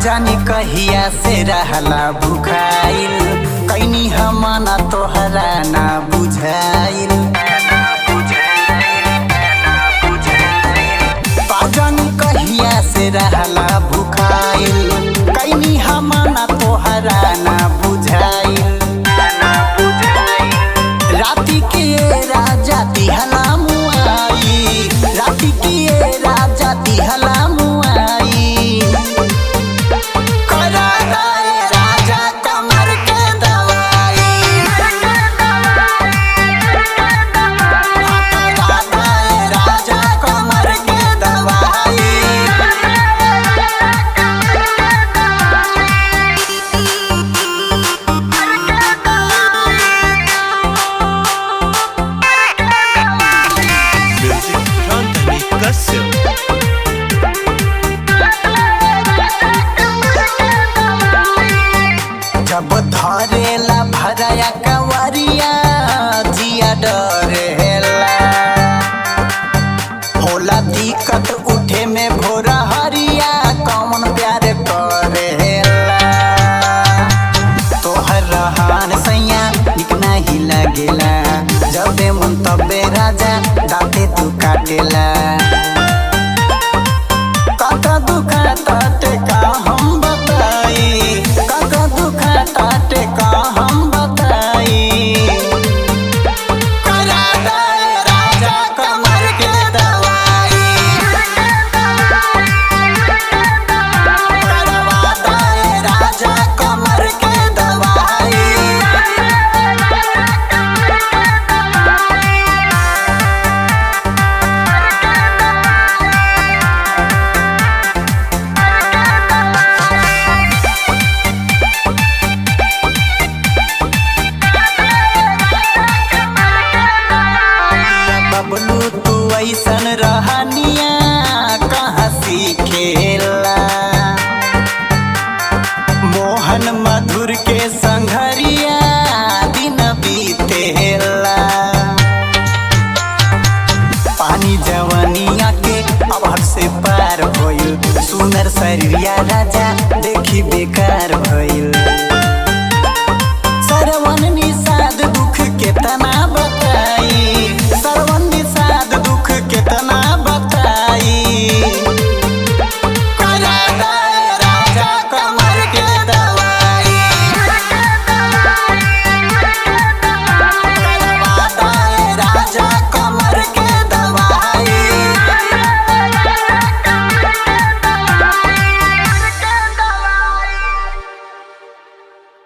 जानी कहिया से रहला भुखाइल कैनी हमना तोहरा ना बुझाइल जानी कहिया से रहला भुखाइल कैनी हमना तोहरा ना बुझाइल राती के राजा दिहला मुआई राती के राजा दिहला मुआई जब धरेला भराया कंवरिया जिया डरेला होला दिक्कत उठे में भोरा हरिया कौन प्यार करेला तोहर रहन सैया निक नहीं लगेला जब मन तबे राजा दाते तू काटेला।